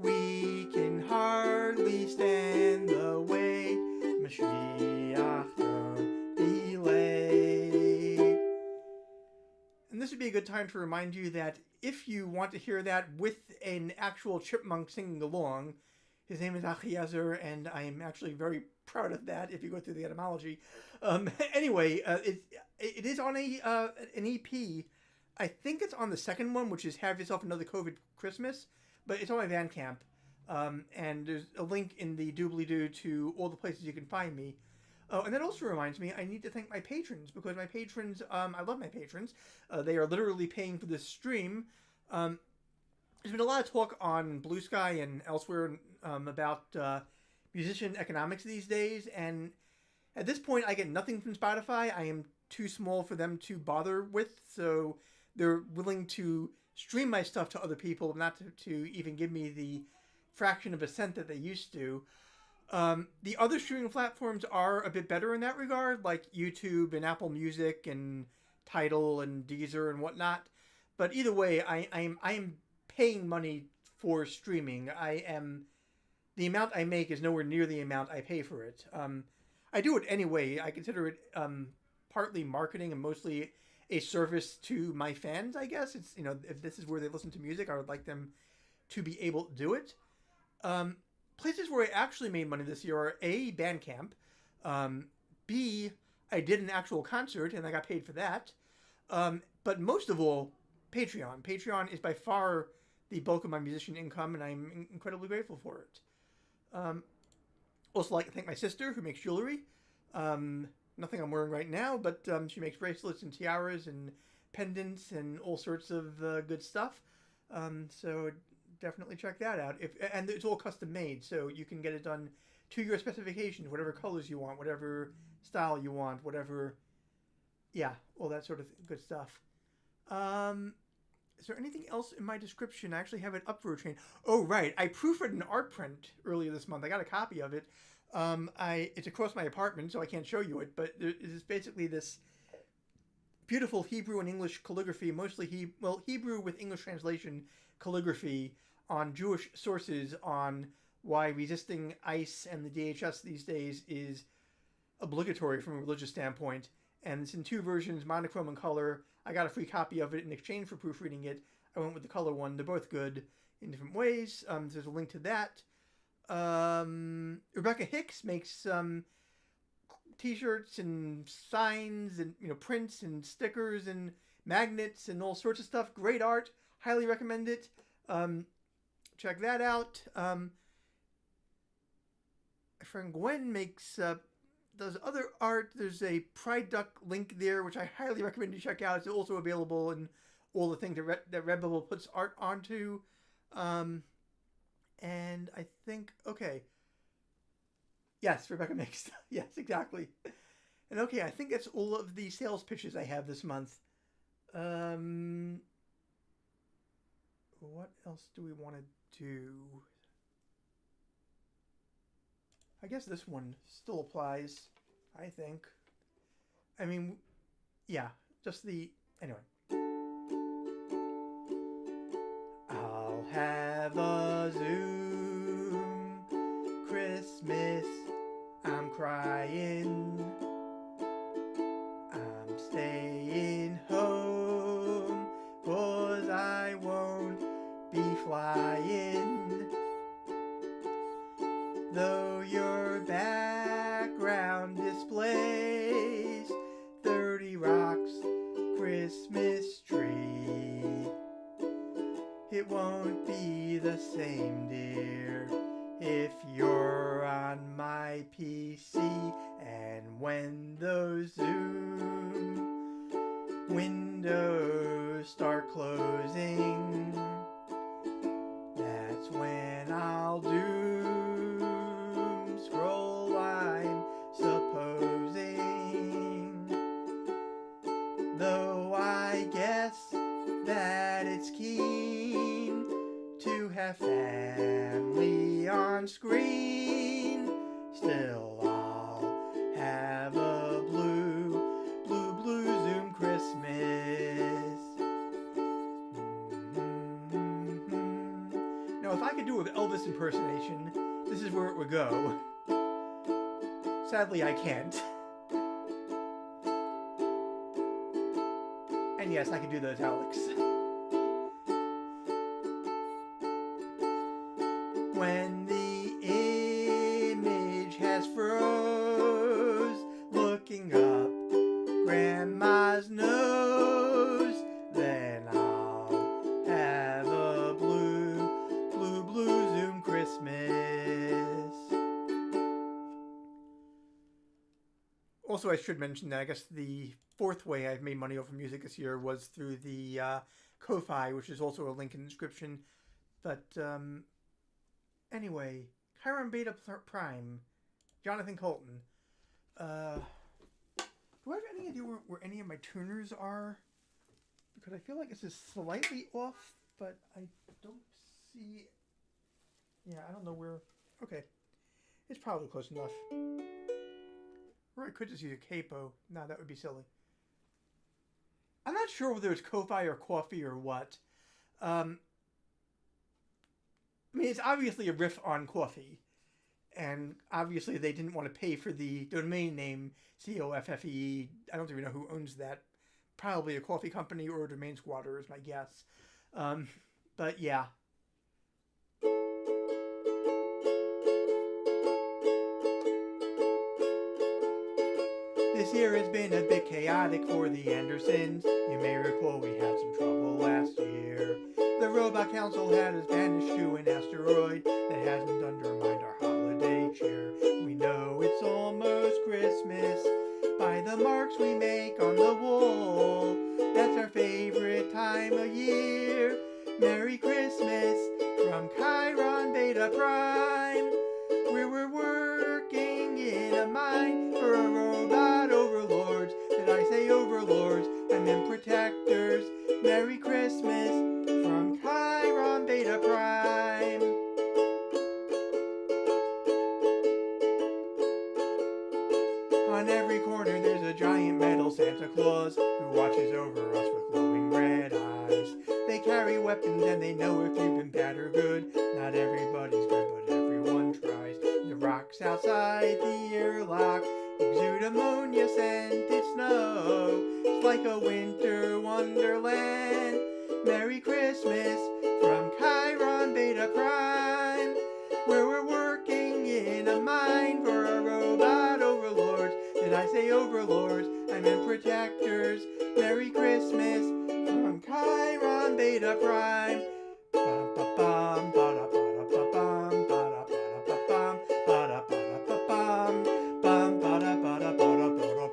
S1: We can hardly stand the wait. Mashiach, don't be late. And this would be a good time to remind you that if you want to hear that with an actual chipmunk singing along, his name is Achiezer, and I am actually very proud of that if you go through the etymology. Anyway, it is on an EP. I think it's on the second one, which is Have Yourself Another COVID Christmas, but it's on my Bandcamp. And there's a link in the doobly-doo to all the places you can find me. Oh, and that also reminds me, I need to thank my patrons, because my patrons, I love my patrons. They are literally paying for this stream. There's been a lot of talk on Blue Sky and elsewhere about musician economics these days, and at this point I get nothing from Spotify. I am too small for them to bother with, so they're willing to stream my stuff to other people, not to even give me the fraction of a cent that they used to. The other streaming platforms are a bit better in that regard, like YouTube and Apple Music and Tidal and Deezer and whatnot. But either way, I am paying money for streaming. The amount I make is nowhere near the amount I pay for it. I do it anyway. I consider it partly marketing and mostly a service to my fans, I guess. It's, if this is where they listen to music, I would like them to be able to do it. Places where I actually made money this year are A, Bandcamp, B, I did an actual concert and I got paid for that. But most of all, Patreon. Patreon is by far the bulk of my musician income, and I'm incredibly grateful for it. Also like to thank my sister who makes jewelry. Nothing I'm wearing right now, but she makes bracelets and tiaras and pendants and all sorts of good stuff. So definitely check that out. And it's all custom made, so you can get it done to your specifications, whatever colors you want, whatever style you want, whatever, all that sort of good stuff. Is there anything else in my description? I actually have it up for a train. Oh, right. I proofread an art print earlier this month. I got a copy of it. It's across my apartment, so I can't show you it, but it is basically this beautiful Hebrew and English calligraphy, mostly Hebrew with English translation calligraphy on Jewish sources on why resisting ICE and the DHS these days is obligatory from a religious standpoint. And it's in two versions, monochrome and color. I got a free copy of it in exchange for proofreading it. I went with the color one. They're both good in different ways. There's a link to that. Rebecca Hicks makes t-shirts and signs and prints and stickers and magnets and all sorts of stuff. Great art. Highly recommend it. Check that out. My friend Gwen does other art. There's a Pride Duck link there, which I highly recommend you check out. It's also available in all the things that Redbubble puts art onto. And I think, okay. Yes, Rebecca makes, yes, exactly. And okay, I think that's all of the sales pitches I have this month. What else do we want to do? I guess this one still applies, I think. I mean, yeah, just anyway. I'll have a Zoom Christmas. I'm crying. I'm staying home, 'cause I won't be flying. Though your background displays 30 rocks Christmas tree, it won't be the same, dear, if you're on my PC. And when those Zoom windows start closing, that's when I'll doom scroll, I'm supposing. Though I guess that it's keen to have family on screen, still I'll have a blue Zoom Christmas. Now, if I could do an Elvis impersonation, this is where it would go. Sadly, I can't. And yes, I can do those, Alex. When the image has froze, looking up Grandma's nose, then I'll have a blue Zoom Christmas. Also, I should mention that I guess the fourth way I've made money off of music this year was through the Ko-Fi, which is also a link in the description. But anyway, Chiron Beta Prime, Jonathan Colton. Do I have any idea where any of my tuners are? because I feel like this is slightly off, but I don't see... Yeah, I don't know where... Okay. It's probably close enough. Or I could just use a capo. No, that would be silly. I'm not sure whether it's Ko-Fi or coffee or what. I mean, it's obviously a riff on coffee. And obviously they didn't want to pay for the domain name COFFE. I don't even know who owns that. Probably a coffee company or a domain squatter is my guess. But yeah. This year has been a bit chaotic for the Andersons. You may recall we had some trouble last year. The Robot Council had us banished to an asteroid that hasn't undermined our holiday cheer. We know it's almost Christmas by the marks we make on the wall. That's our favorite time of year. Merry Christmas from Chiron Beta Prime, where we're working in a mine for a robot overlords. Did I say overlords? I meant protectors. Merry Christmas from Chiron Beta Prime. On every corner there's a giant metal Santa Claus who watches over us with glowing red eyes. They carry weapons and they know if you've been bad or good. Not everybody's good, but everyone tries. The rocks outside the airlock exude ammonia scented snow. It's like a winter wonderland. Merry Christmas from Chiron Beta Prime, where we're working in a mine for a robot overlords. Did I say overlords? I meant protectors. Merry Christmas from Chiron Beta Prime. Ba-da-ba-bum, ba-da-ba-da-ba-bum, ba-da-ba-da-ba-bum, ba-da-ba-da-ba-bum, bum, ba-da-ba-da-ba-da-ba-da-ba-da-ba-da.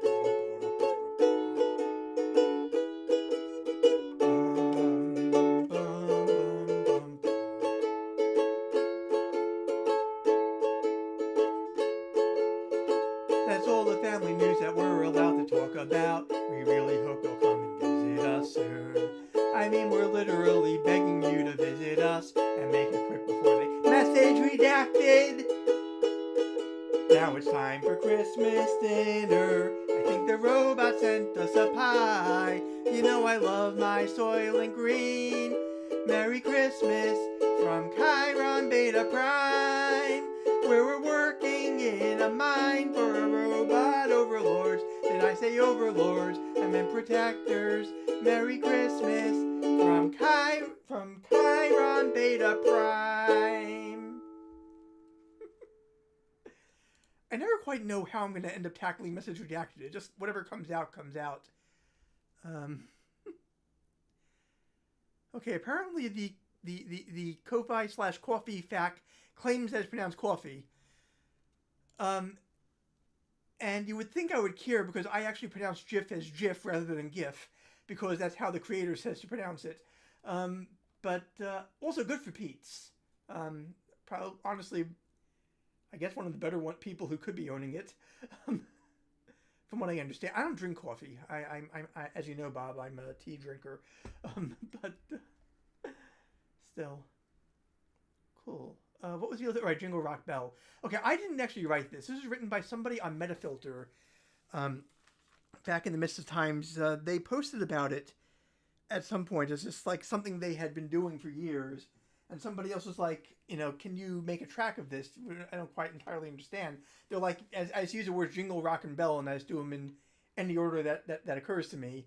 S1: That's all the family news that we're allowed to talk about. We really hope you'll come and visit us soon. I mean, we're literally begging you to visit us and make it quick before they message redacted. Now it's time for Christmas dinner. I think the robot sent us a pie. You know I love my Soylent Green. Merry Christmas from Chiron Beta Prime, where we're working in a mine for a robot overlords. Did I say overlords? I meant protectors. Merry Christmas from Chiron Beta Prime. I never quite know how I'm going to end up tackling message redacted. It just, whatever comes out, comes out. Okay, apparently the Ko-Fi / coffee fact claims that it's pronounced coffee. And you would think I would care because I actually pronounce GIF as GIF rather than GIF, because that's how the creator says to pronounce it. But also good for Pete's. Probably, honestly, I guess one of the better people who could be owning it. From what I understand, I don't drink coffee. I as you know, Bob, I'm a tea drinker. But still, cool. What was the other? Right, Jingle Rock Bell. Okay, I didn't actually write this. This was written by somebody on Metafilter. Back in the midst of times, they posted about it at some point. It's just like something they had been doing for years. And somebody else was like, you know, can you make a track of this? I don't quite entirely understand. They're like, I just use the words Jingle, Rock, and Bell, and I just do them in any order that occurs to me.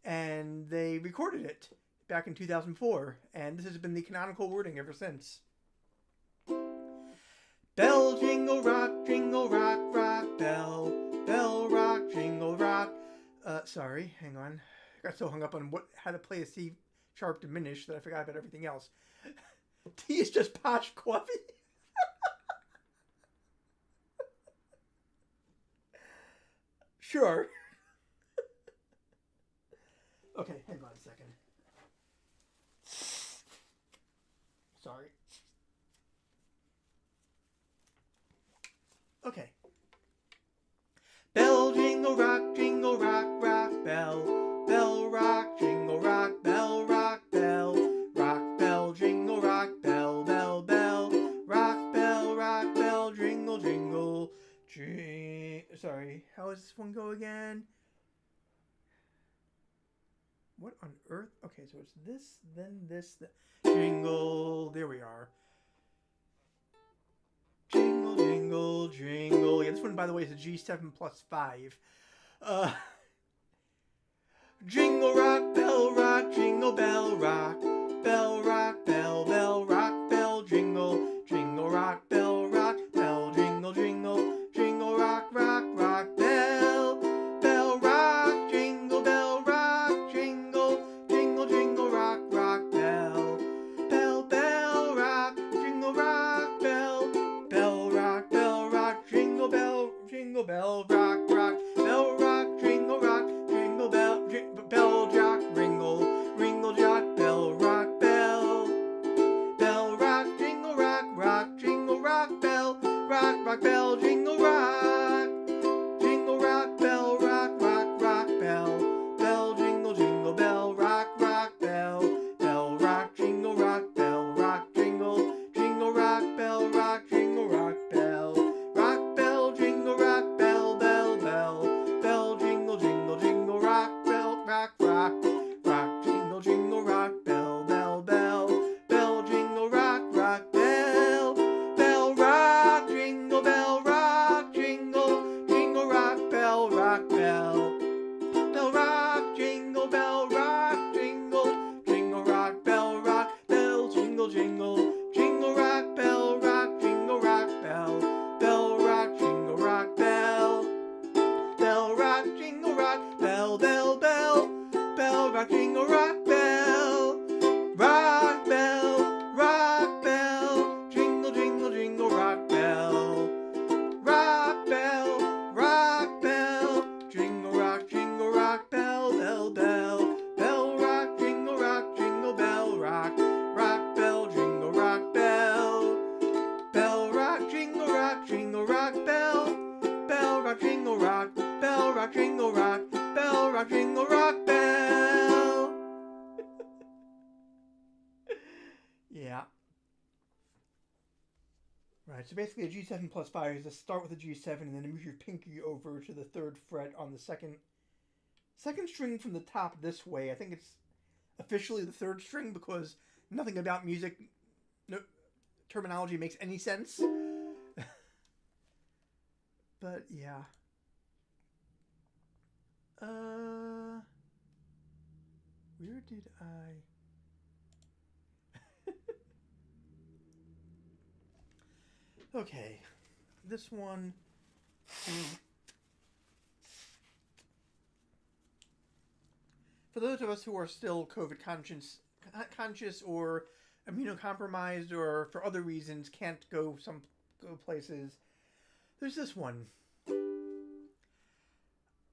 S1: And they recorded it back in 2004. And this has been the canonical wording ever since. Bell, jingle, rock, rock, bell. Bell, rock, jingle, rock. Sorry, hang on. I got so hung up on how to play a C sharp diminished that I forgot about everything else. Tea is just posh coffee. Sure. Okay, hang on a second. Sorry. Okay. Bell, jingle, rock, rock, bell. Bell, rock, jingle, rock, how does this one go again? What on earth? Okay, so it's this, then this, jingle. There we are. Jingle, jingle, jingle. Yeah, this one, by the way, is a G7 plus 5. Jingle rock, jingle bell rock, bell rock, bell rock, bell jingle, jingle rock, bell jingle, jingle, jingle rock, rock, rock, bell rock, jingle rock, jingle, jingle, jingle rock, rock, bell rock, jingle rock, bell rock, jingle bell rock, rock, bell rock, jingle bell, bell jock, ringle jock, bell rock, jingle rock, rock, jingle rock, bell, rock, bell, jingle rock, bell, rock, bell, jingle bell, rock, bell, rock, jingle rock, bell, jingle rock, bell, rock, jingle rock, bell, jingle rock, bell, jingle, jingle, rock, bell, rock, jingle, jingle, rock, bell, jingle, rock, bell, rock, jingle, jingle, rock, bell, rock, jingle, jingle, rock, bell, jingle, jingle, rock, bell, jingle, rock, bell, jingle, rock, bell, rock, jingle, rock, bell, rock, jingle, rock, bell, jingle, jingle, jingle, rock, bell, jingle, rock, bell, rock, jingle, bell, rock, bell, jingle, rock, bell, rock, jingle, rock, bell, rock, jingle, rock, jingle, rock, bell, rock, jingle, rock, bell. Yeah. Right, so basically a G7 plus 5 is to start with a G7 and then move your pinky over to the 3rd fret on the second string from the top this way. I think it's officially the 3rd string because nothing about music terminology makes any sense. But yeah. Where did I... Okay, this one... For those of us who are still COVID conscious or immunocompromised or for other reasons can't go places, there's this one.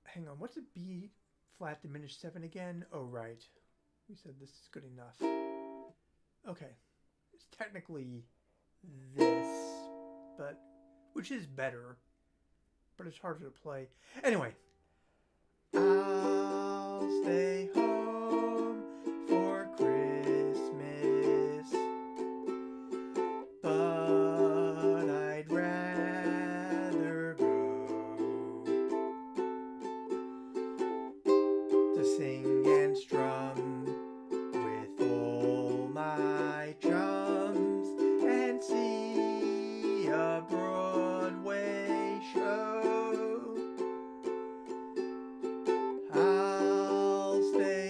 S1: Hang on, what's a B flat diminished 7 again? Oh, right. We said this is good enough. Okay. It's technically this, but which is better, but it's harder to play. Anyway. I'll stay home for Christmas, but I'd rather go to sing and strum with all my chums and see a Broadway show. I'll stay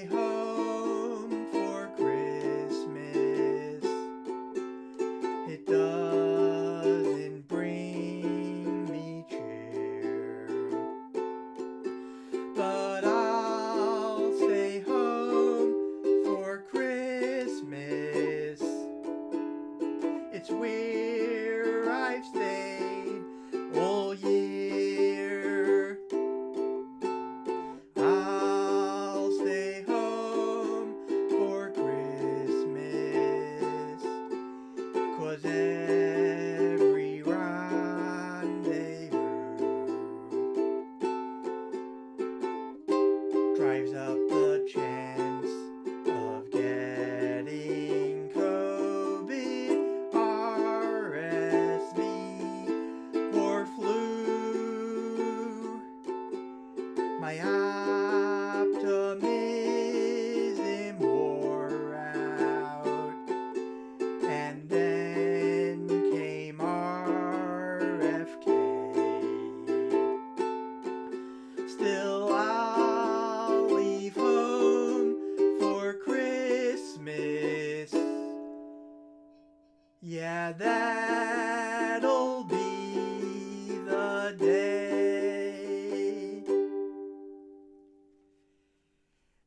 S1: Yeah, that'll be the day.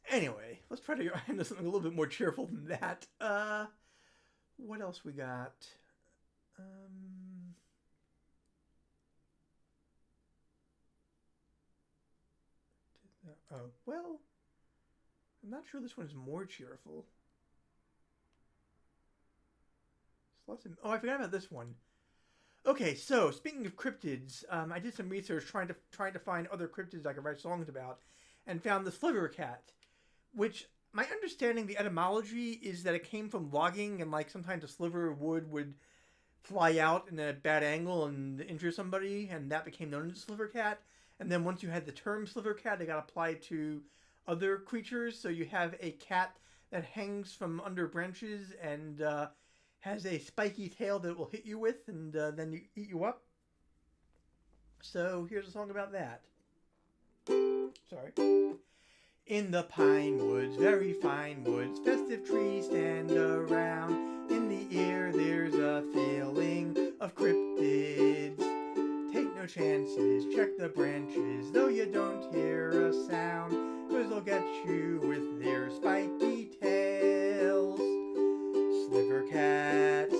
S1: Anyway, let's try to go into something a little bit more cheerful than that. What else we got? Oh, well, I'm not sure this one is more cheerful. Oh, I forgot about this one. Okay, so speaking of cryptids, I did some research trying to find other cryptids I could write songs about, and found the Sliver Cat, which my understanding, the etymology is that it came from logging, and like sometimes a sliver of wood would fly out in a bad angle and injure somebody, and that became known as a Sliver Cat. And then once you had the term Sliver Cat, it got applied to other creatures. So you have a cat that hangs from under branches and has a spiky tail that will hit you with and then eat you up. So here's a song about that. Sorry. In the pine woods, very fine woods, festive trees stand around. In the air there's a feeling of cryptids. Take no chances, check the branches, though you don't hear a sound, 'cause they'll get you with their spiky tails. Sliver cats,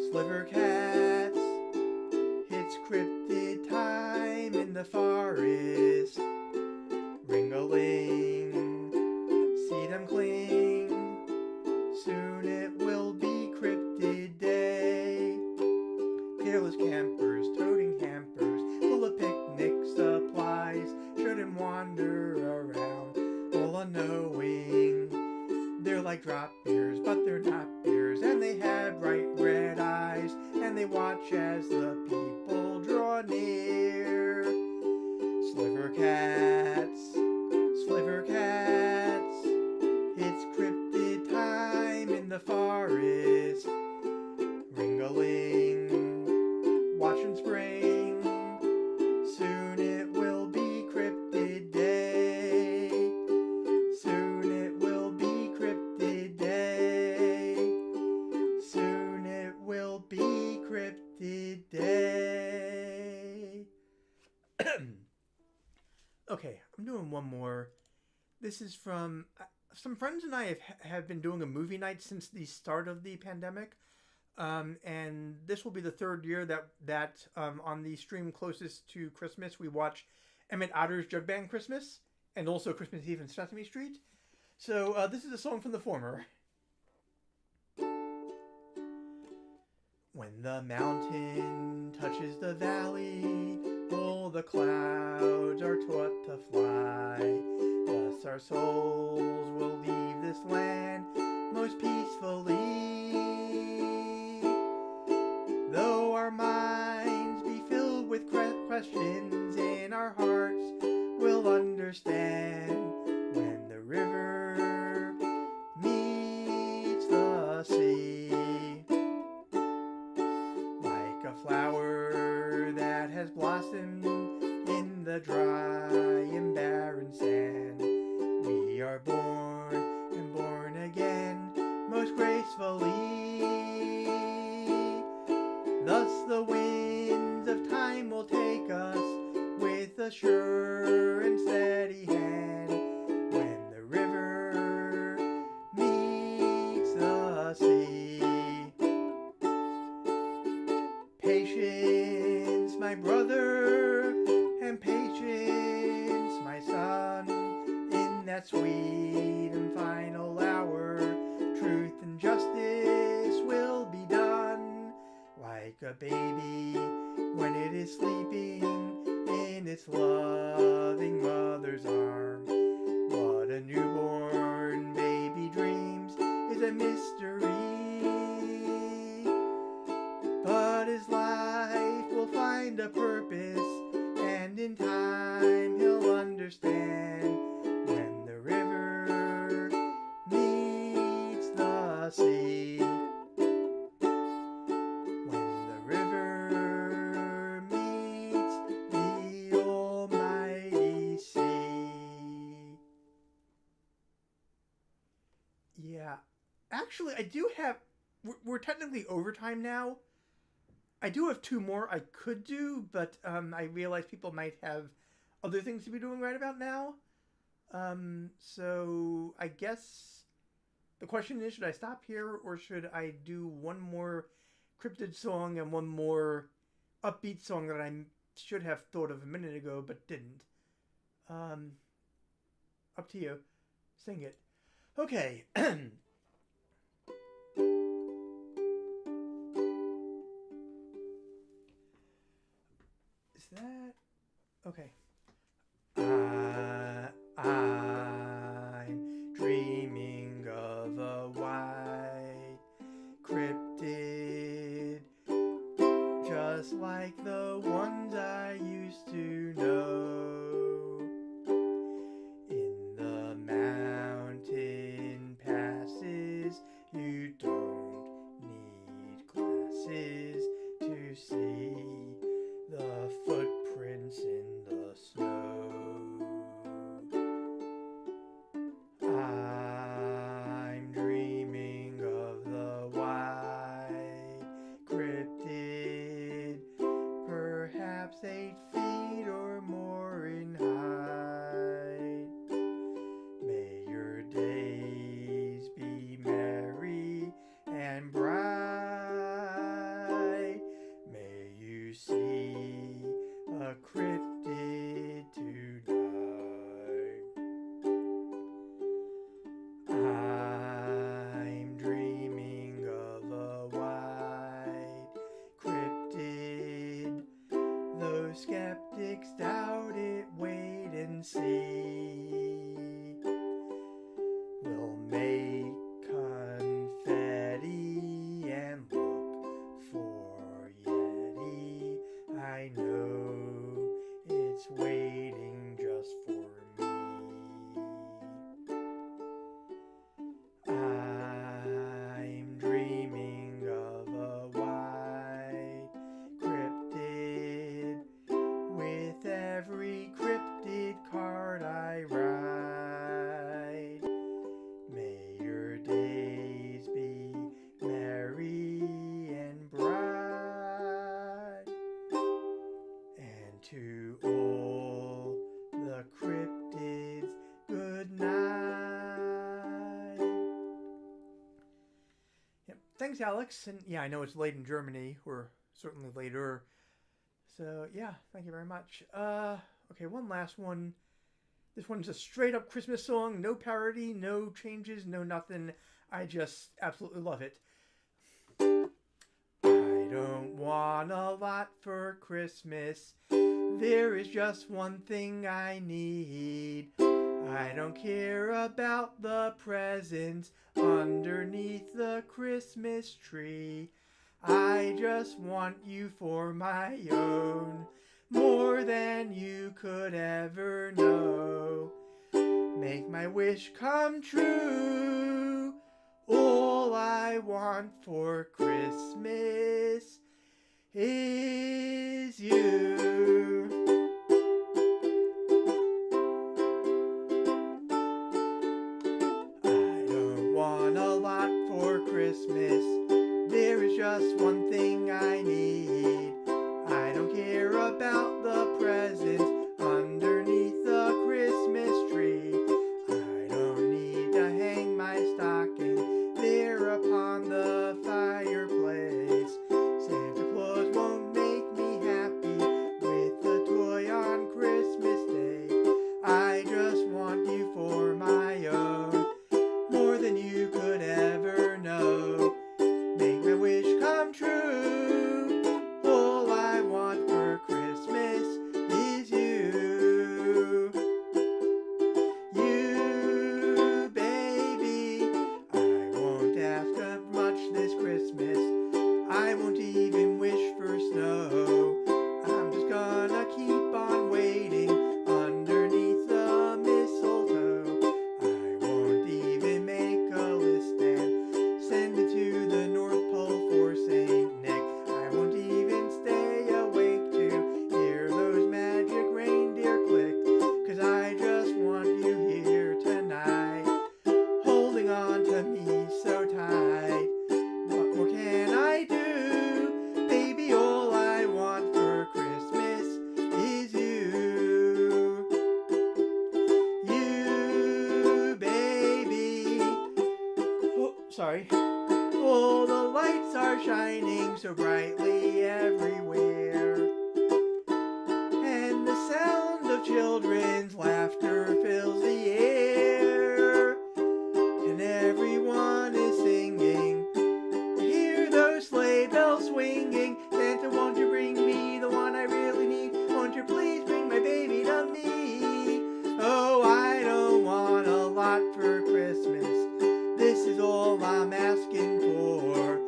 S1: sliver cats, it's cryptid time in the forest. Ring-a-ling, see them cling, soon it will be cryptid day. Careless campers, toting hampers, full of picnic supplies, shouldn't wander around, all unknowing. They're like drop beers, but they're not beers, and they have bright red eyes, and they watch as the people draw near. Sliver cats, sliver cats, it's cryptid time in the forest. Ring-a-ling, watch and spring, soon it will be cryptid day. Soon it will be cryptid day. Soon it will be cryptid day. Okay, I'm doing one more. This is from some friends and I have been doing a movie night since the start of the pandemic. And this will be the third year that on the stream closest to Christmas, we watch Emmett Otter's Jug Band Christmas and also Christmas Eve in Sesame Street. So this is a song from the former. When the mountain touches the valley, all the clouds are taught to fly. Thus our souls will leave this land most peacefully. Though our minds be filled with questions, in our hearts we'll understand when the river meets the sea. Like a flower that has blossomed in the dry and barren sand, we are born and born again most gracefully. Thus the winds of time will take us with a sure and steady hand when the river meets the sea. Patience, my brother, and patience, my son, in that sweet and final hour, truth and justice will be done. Like a baby when it is sleeping in its loving mother's arm. What a newborn baby dreams is a mystery, but his life will find a purpose, and in time he'll understand when the river meets the sea. When the river meets the almighty sea. Yeah, actually I do have we're technically overtime now. I do have 2 more I could do, but I realize people might have other things to be doing right about now. So I guess the question is, should I stop here or should I do one more Cryptid song and one more upbeat song that I should have thought of a minute ago but didn't? Up to you. Sing it. Okay. Is that... Okay. I'm dreaming of a white cryptid, just like the ones I used to know. In the mountain passes, you don't need glasses to see the footprints in the snow. I'm dreaming of the white cryptid, perhaps 8 feet or more in height. May your days be merry and bright. May you see a cryptid tonight. I'm dreaming of a white cryptid. Those skeptics doubt it, wait and see. We'll make confetti and look for Yeti. I know it's waiting just for me. I'm dreaming of a white cryptid, with every cryptid card I write. May your days be merry and bright, and to all the cryptids, good night. Yep. Thanks, Alex. And yeah, I know it's late in Germany, or certainly later. So yeah, thank you very much. Okay, one last one. This one's a straight up Christmas song, no parody, no changes, no nothing. I just absolutely love it. I don't want a lot for Christmas. There is just one thing I need. I don't care about the presents underneath the Christmas tree. I just want you for my own, more than you could ever know. Make my wish come true. All I want for Christmas is you. I don't want a lot for Christmas. There is just one thing I need. I don't care about the presents underneath the Christmas tree. I don't need to hang my stocking there upon the fireplace. Santa Claus won't make me happy with a toy on Christmas Day. I just want you for my own, more than you could ever know. Make my wish come true. All I want for Christmas is you. You, baby. I won't ask much Oh, the lights are shining so brightly everywhere, and the sound of children's laughter fills the air, and everyone is singing. Hear those sleigh bells swinging. Santa, won't you bring me the one I really need? Won't you please bring my baby to me? Oh, I don't want a lot for Christmas. This is all I'm asking for.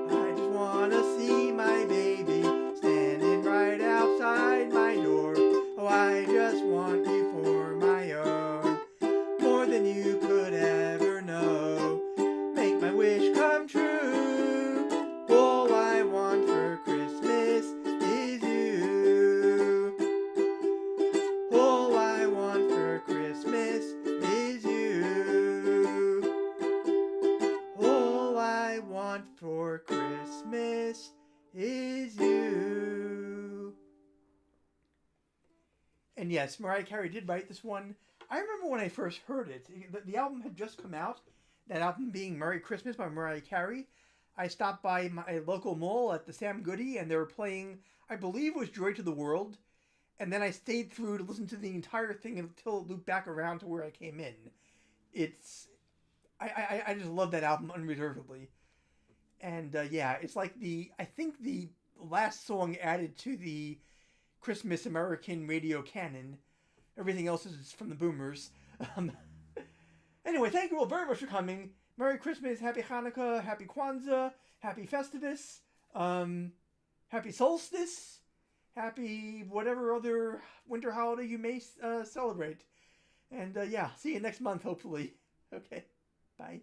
S1: I just want to see my baby standing right outside my door. Oh, I just want you for my own, more than you could ever know. Make my wish come true. All I want for Christmas is you. All I want for Christmas is you. All I want for Christmas is you. And yes, Mariah Carey did write this one. I remember when I first heard it. The album had just come out. That album being Merry Christmas by Mariah Carey. I stopped by my local mall at the Sam Goody, and they were playing, I believe it was Joy to the World. And then I stayed through to listen to the entire thing until it looped back around to where I came in. I just love that album unreservedly. And yeah, it's like I think the last song added to the Christmas American radio canon. Everything else is from the Boomers. Anyway, thank you all very much for coming. Merry Christmas, Happy Chanukah, Happy Kwanzaa, Happy Festivus, Happy Solstice, Happy whatever other winter holiday you may celebrate. And yeah, see you next month, hopefully. Okay, bye.